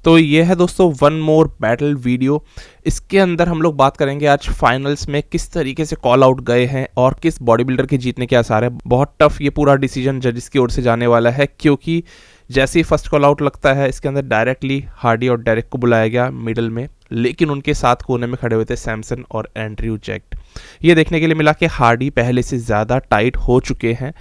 तो ये है दोस्तों वन मोर बैटल वीडियो। इसके अंदर हम लोग बात करेंगे आज फाइनल्स में किस तरीके से कॉल आउट गए हैं और किस बॉडी बिल्डर के जीतने के आसार है। बहुत टफ ये पूरा डिसीजन जजेस की ओर से जाने वाला है, क्योंकि जैसे ही फर्स्ट कॉल आउट लगता है इसके अंदर डायरेक्टली हार्डी और डेरेक को बुलाया गया मिडल में, लेकिन उनके साथ कोने में खड़े हुए थे सैमसन और एंड्रयू जैक्ट। ये देखने के लिए मिला कि हार्डी पहले से ज़्यादा टाइट हो चुके हैं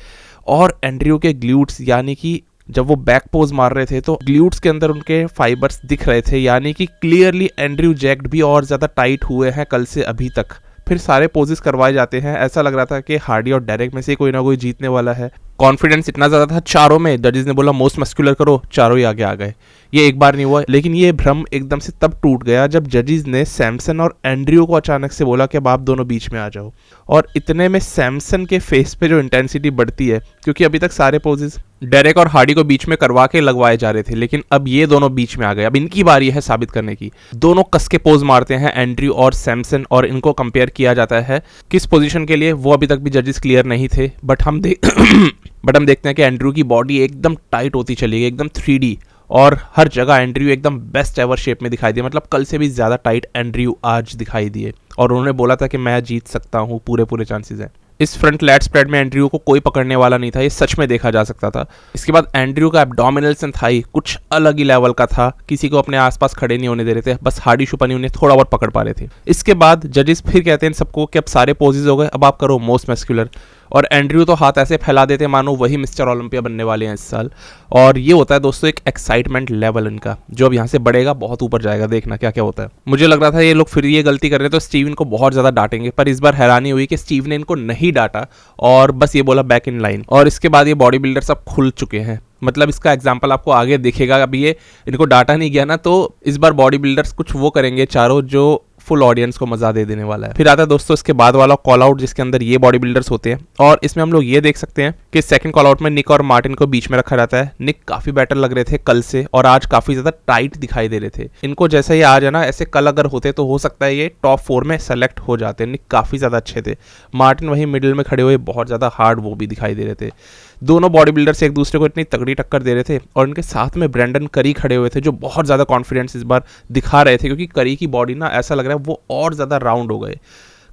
और एंड्रयू के ग्लूट्स, यानी कि जब वो बैक पोज मार रहे थे तो ग्लूट्स के अंदर उनके फाइबर्स दिख रहे थे, यानी कि क्लियरली एंड्रयू जैक्ट भी और ज़्यादा टाइट हुए हैं कल से अभी तक। फिर सारे पोजेस करवाए जाते हैं, ऐसा लग रहा था कि हार्डी और डेरेक में से कोई ना कोई जीतने वाला है। कॉन्फिडेंस इतना ज़्यादा था चारों में, जजेस ने बोला मोस्ट मस्कुलर करो, चारों ही आगे आ गए। ये एक बार नहीं हुआ, लेकिन ये भ्रम एकदम से तब टूट गया जब जजेस ने सैमसन और एंड्रयू को अचानक से बोला कि अब आप दोनों बीच में आ जाओ। और इतने में सैमसन के फेस पे जो इंटेंसिटी बढ़ती है, क्योंकि अभी तक सारे पोजेस डेरेक और हार्डी को बीच में करवा के लगवाए जा रहे थे, लेकिन अब ये दोनों बीच में आ गए। अब इनकी बारी है साबित करने की। दोनों कस के पोज मारते हैं एंड्रयू और सैमसन, और इनको कंपेयर किया जाता है किस पोजीशन के लिए, वो अभी तक भी जजेस क्लियर नहीं थे। बट हम देखते हैं कि एंड्रयू की बॉडी एकदम टाइट होती चली गई, एकदम 3D, और हर जगह एंड्रयू एकदम बेस्ट एवर शेप में दिखाई दिए। मतलब कल से भी ज़्यादा टाइट एंड्रयू आज दिखाई दिए, और उन्होंने बोला था कि मैं जीत सकता हूँ, पूरे चांसेस हैं। इस फ्रंट लैट स्प्रेड में एंड्रयू को कोई पकड़ने वाला नहीं था, ये सच में देखा जा सकता था। इसके बाद एंड्रयू का एब्डोमिनल्स एंड थाई कुछ अलग ही लेवल का था, किसी को अपने आसपास खड़े नहीं होने दे रहे थे, बस हार्डी शुपनी उन्हें थोड़ा बहुत पकड़ पा रहे थे। इसके बाद जजेस फिर कहते हैं सबको कि अब सारे पोजेज हो गए, अब आप करो मोस्ट मस्कुलर। और एंड्रयू तो हाथ ऐसे फैला देते मानो वही मिस्टर ओलंपिया बनने वाले हैं इस साल। और ये होता है दोस्तों एक एक्साइटमेंट लेवल इनका, जो अब यहाँ से बढ़ेगा, बहुत ऊपर जाएगा। देखना क्या क्या होता है। मुझे लग रहा था ये लोग फिर ये गलती कर रहे हैं तो स्टीवन को बहुत ज़्यादा डांटेंगे, पर इस बार हैरानी हुई कि स्टीव ने इनको नहीं डांटा और बस ये बोला बैक इन लाइन। और इसके बाद ये बॉडी बिल्डर सब खुल चुके हैं। मतलब इसका एग्जाम्पल आपको आगे दिखेगा। अभी ये इनको डांटा नहीं गया ना, तो इस बार बॉडी बिल्डर्स कुछ वो करेंगे चारों जो फुल ऑडियंस को मजा दे देने वाला है। फिर आता है दोस्तों इसके बाद वाला कॉल आउट, जिसके अंदर ये बॉडी बिल्डर्स होते हैं, और इसमें हम लोग ये देख सकते हैं कि सेकंड कॉल आउट में निक और मार्टिन को बीच में रखा रहता है। निक काफी बेटर लग रहे थे कल से, और आज काफी ज्यादा टाइट दिखाई दे रहे थे। इनको जैसे ही आज है ना, ऐसे कल अगर होते तो हो सकता है ये टॉप 4 में सेलेक्ट हो जाते। निक काफी ज्यादा अच्छे थे, मार्टिन वही मिडिल में खड़े हुए बहुत ज्यादा हार्ड वो भी दिखाई दे रहे थे। दोनों बॉडी बिल्डर्स एक दूसरे को इतनी तगड़ी टक्कर दे रहे थे, और इनके साथ में ब्रेंडन करी खड़े हुए थे, जो बहुत ज़्यादा कॉन्फिडेंस इस बार दिखा रहे थे, क्योंकि करी की बॉडी ना ऐसा लग रहा है वो और ज़्यादा राउंड हो गए।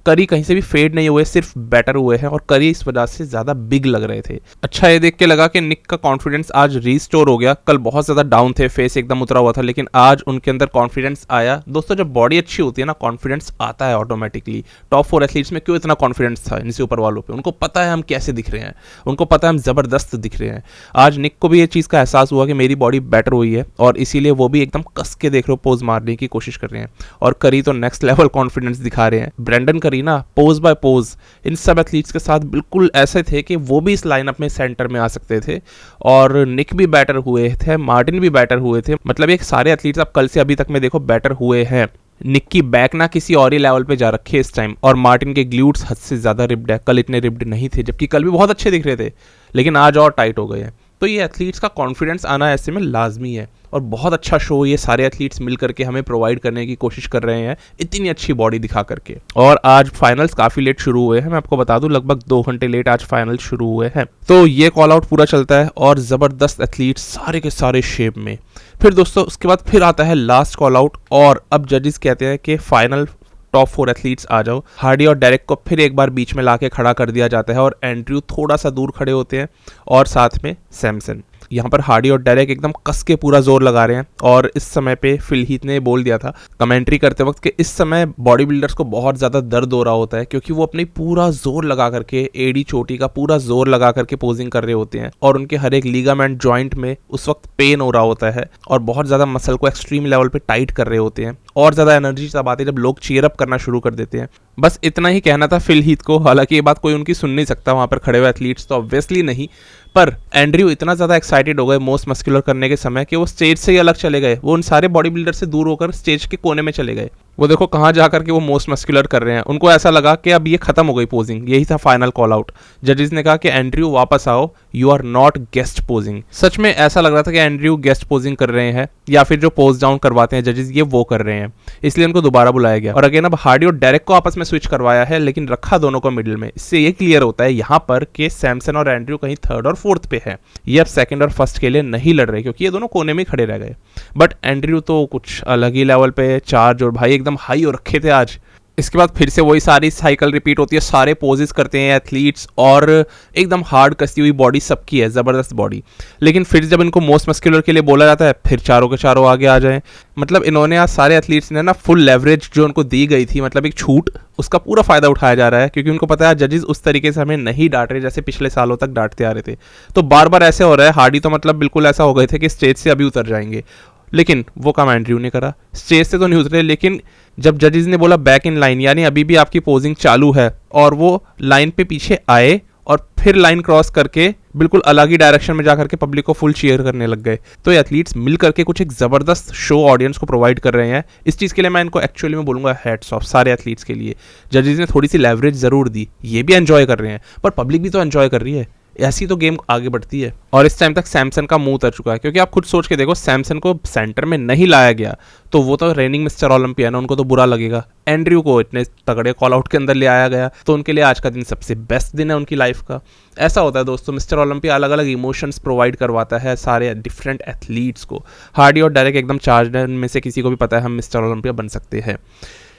करी कहीं से भी फेड नहीं हुए, सिर्फ बेटर हुए हैं, और करी इस वजह से ज़्यादा बिग लग रहे थे। अच्छा ये देख के लगा कि निक का कॉन्फिडेंस आज रीस्टोर हो गया। कल बहुत ज़्यादा डाउन थे, फेस एकदम उतरा हुआ था, लेकिन आज उनके अंदर कॉन्फिडेंस आया। दोस्तों जब बॉडी अच्छी होती है ना, कॉन्फिडेंस आता है ऑटोमेटिकली। टॉप 4 एथलीट्स में क्यों इतना कॉन्फिडेंस था इनसे ऊपर वालों पे? उनको पता है हम कैसे दिख रहे हैं, उनको पता है हम ज़बरदस्त दिख रहे हैं। आज निक को भी ये चीज़ का एहसास हुआ कि मेरी बॉडी बेटर हुई है, और इसीलिए वो भी एकदम कस के देख रहे हो पोज मारने की कोशिश कर रहे हैं। और करी तो नेक्स्ट लेवल कॉन्फिडेंस दिखा रहे हैं। ब्रेंडन करी ना पोज बाय पोज इन सब एथलीट्स के साथ बिल्कुल ऐसे थे कि वो भी इस लाइनअप में सेंटर में आ सकते थे, और निक भी बेटर हुए थे, मार्टिन भी बेटर हुए थे। मतलब ये सारे एथलीट्स अब कल से अभी तक में देखो बेटर हुए हैं। निक की बैक ना किसी और ही लेवल पे जा रखी है इस टाइम, और मार्टिन के ग्लूट्स हद से ज़्यादा रिप्ड है। कल इतने रिप्ड नहीं थे, जबकि कल भी बहुत अच्छे दिख रहे थे, लेकिन आज और टाइट हो गए हैं। तो ये एथलीट्स का कॉन्फिडेंस आना ऐसे में लाजमी है, और बहुत अच्छा शो ये सारे एथलीट्स मिल करके हमें प्रोवाइड करने की कोशिश कर रहे हैं, इतनी अच्छी बॉडी दिखा करके। और आज फाइनल्स काफ़ी लेट शुरू हुए हैं, मैं आपको बता दूं लगभग 2 घंटे लेट आज फाइनल शुरू हुए हैं। तो ये कॉल आउट पूरा चलता है, और ज़बरदस्त एथलीट्स सारे के सारे शेप में। फिर दोस्तों उसके बाद फिर आता है लास्ट कॉल आउट, और अब जजेस कहते हैं कि फाइनल टॉप 4 एथलीट्स आ जाओ। हार्डी और डेरेक को फिर एक बार बीच में लाके खड़ा कर दिया जाता है, और एंड्रयू थोड़ा सा दूर खड़े होते हैं, और साथ में सैमसन। यहाँ पर हार्डी और डेरेक एकदम कस के पूरा जोर लगा रहे हैं। और इस समय पे फिल हीथ ने बोल दिया था कमेंट्री करते वक्त कि इस समय बॉडी बिल्डर्स को बहुत ज़्यादा दर्द हो रहा होता है, क्योंकि वो अपनी पूरा जोर लगा करके एडी चोटी का पूरा जोर लगा करके पोजिंग कर रहे होते हैं, और उनके हर एक लीगामेंट जॉइंट में उस वक्त पेन हो रहा होता है, और बहुत ज़्यादा मसल को एक्सट्रीम लेवल पे टाइट कर रहे होते हैं। और ज़्यादा एनर्जी तब आती है जब लोग चीयर अप करना शुरू कर देते हैं। बस इतना ही कहना था फिल हीथ को। हालांकि ये बात कोई उनकी सुन नहीं सकता, वहाँ पर खड़े हुए एथलीट्स तो ऑब्वियसली नहीं, पर एंड्रयू इतना ज़्यादा एक्साइटेड हो गए मोस्ट मस्कुलर करने के समय कि वो स्टेज से ही अलग चले गए। वो उन सारे बॉडी बिल्डर से दूर होकर स्टेज के कोने में चले गए। वो देखो कहाँ जाकर के वो मोस्ट मस्कुलर कर रहे हैं। उनको ऐसा लगा कि अब ये खत्म हो गई पोजिंग, यही था फाइनल कॉल आउट। जजेस ने कहा कि एंड्रयू वापस आओ, you are not guest posing. सच में ऐसा लग रहा था कि एंड्रयू गेस्ट पोजिंग कर रहे हैं या फिर जो पोज डाउन करवाते हैं जजेस ये वो कर रहे हैं, इसलिए उनको दोबारा बुलाया गया। और अगेन अब हार्डी और डेरेक को आपस में स्विच करवाया है, लेकिन रखा दोनों को मिडिल में। इससे ये क्लियर होता है यहाँ पर कि सैमसन और एंड्रयू कहीं थर्ड और फोर्थ पे है, ये अब सेकंड और फर्स्ट के लिए नहीं लड़ रहे क्योंकि ये दोनों कोने में खड़े रह गए। बट एंड्रयू तो कुछ अलग ही लेवल पे चार्ज और भाई एकदम हाई हो रखे थे आज। इसके बाद फिर से वही सारी साइकिल रिपीट होती है, सारे पोजेस करते हैं एथलीट्स और एकदम हार्ड कसी हुई बॉडी सबकी है, ज़बरदस्त बॉडी। लेकिन फिर जब इनको मोस्ट मस्कुलर के लिए बोला जाता है फिर चारों के चारों आगे आ जाएं। मतलब इन्होंने आज सारे एथलीट्स ने ना फुल लेवरेज जो उनको दी गई थी, मतलब एक छूट, उसका पूरा फायदा उठाया जा रहा है क्योंकि उनको पता है जजेस उस तरीके से हमें नहीं डांट रहे जैसे पिछले सालों तक डांटते आ रहे थे। तो बार बार ऐसे हो रहा है, हार्डी तो मतलब बिल्कुल ऐसा हो गए थे कि स्टेज से अभी उतर जाएंगे, लेकिन वो काम एंड्रयू ने करा। स्टेज से तो नहीं उतरे, लेकिन जब जजेस ने बोला बैक इन लाइन यानी अभी भी आपकी पोजिंग चालू है और वो लाइन पे पीछे आए और फिर लाइन क्रॉस करके बिल्कुल अलग ही डायरेक्शन में जाकर के पब्लिक को फुल चीयर करने लग गए। तो ये एथलीट्स मिल करके कुछ एक ज़बरदस्त शो ऑडियंस को प्रोवाइड कर रहे हैं। इस चीज़ के लिए मैं इनको एक्चुअली में बोलूँगा हैट्स ऑफ सारे एथलीट्स के लिए। जजेस ने थोड़ी सी लेवरेज ज़रूर दी, ये भी एंजॉय कर रहे हैं, पर पब्लिक भी तो एंजॉय कर रही है, ऐसी तो गेम आगे बढ़ती है। और इस टाइम तक सैमसन का मुंह उतर चुका है क्योंकि आप खुद सोच के देखो, सैमसन को सेंटर में नहीं लाया गया तो वो तो रेनिंग मिस्टर ओलंपिया है, उनको तो बुरा लगेगा। एंड्रयू को इतने तगड़े कॉल आउट के अंदर ले आया गया तो उनके लिए आज का दिन सबसे बेस्ट दिन है उनकी लाइफ का। ऐसा होता है दोस्तों, मिस्टर ओलंपिया अलग अलग इमोशंस प्रोवाइड करवाता है सारे डिफरेंट एथलीट्स को। हार्डी और डेरेक एकदम चार्ज है, उनमें से किसी को भी पता है हम मिस्टर ओलंपिया बन सकते हैं।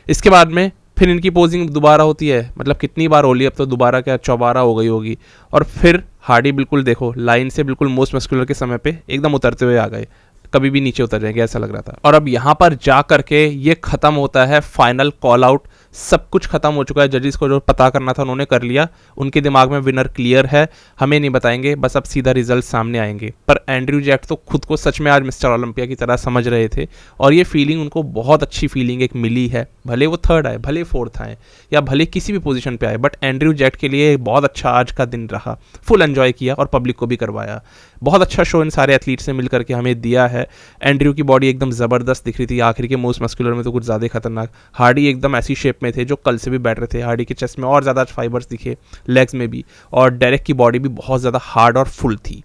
इसके बाद में फिर इनकी पोजिंग दोबारा होती है, मतलब कितनी बार होली, अब तो दोबारा क्या चौबारा हो गई होगी। और फिर हार्डी बिल्कुल देखो लाइन से बिल्कुल मोस्ट मस्कुलर के समय पे एकदम उतरते हुए आ गए, कभी भी नीचे उतर जाएंगे ऐसा लग रहा था। और अब यहाँ पर जा करके ये खत्म होता है फाइनल कॉल आउट, सब कुछ खत्म हो चुका है। जजेस को जो पता करना था उन्होंने कर लिया, उनके दिमाग में विनर क्लियर है, हमें नहीं बताएंगे, बस अब सीधा रिजल्ट सामने आएंगे। पर एंड्रयू जैक तो खुद को सच में आज मिस्टर ओलंपिया की तरह समझ रहे थे और ये फीलिंग उनको बहुत अच्छी फीलिंग एक मिली है। भले वो थर्ड आए, भले फोर्थ आए या भले किसी भी पोजीशन पे आए, बट एंड्रयू जैक के लिए बहुत अच्छा आज का दिन रहा। फुल एंजॉय किया और पब्लिक को भी करवाया। बहुत अच्छा शो इन सारे एथलीट्स ने मिलकर के हमें दिया है। एंड्रयू की बॉडी एकदम ज़बरदस्त दिख रही थी, आखिर के मोस्ट मस्कुलर में तो कुछ ज़्यादा खतरनाक। हार्डी एकदम ऐसी शेप में थे जो कल से भी बैटर थे, हार्डी के चेस्ट में और ज़्यादा फाइबर्स दिखे, लेग्स में भी, और डेरेक की बॉडी भी बहुत ज़्यादा हार्ड और फुल थी।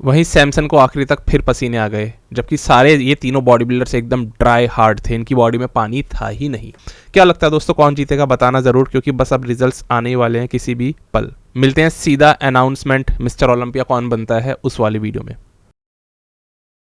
वहीं सैमसन को आखिरी तक फिर पसीने आ गए, जबकि सारे ये तीनों बॉडी बिल्डर्स एकदम ड्राई हार्ड थे, इनकी बॉडी में पानी था ही नहीं। क्या लगता है दोस्तों कौन जीतेगा, बताना ज़रूर, क्योंकि बस अब रिजल्ट्स आने ही वाले हैं किसी भी पल। मिलते हैं सीधा अनाउंसमेंट मिस्टर ओलंपिया कौन बनता है उस वाली वीडियो में।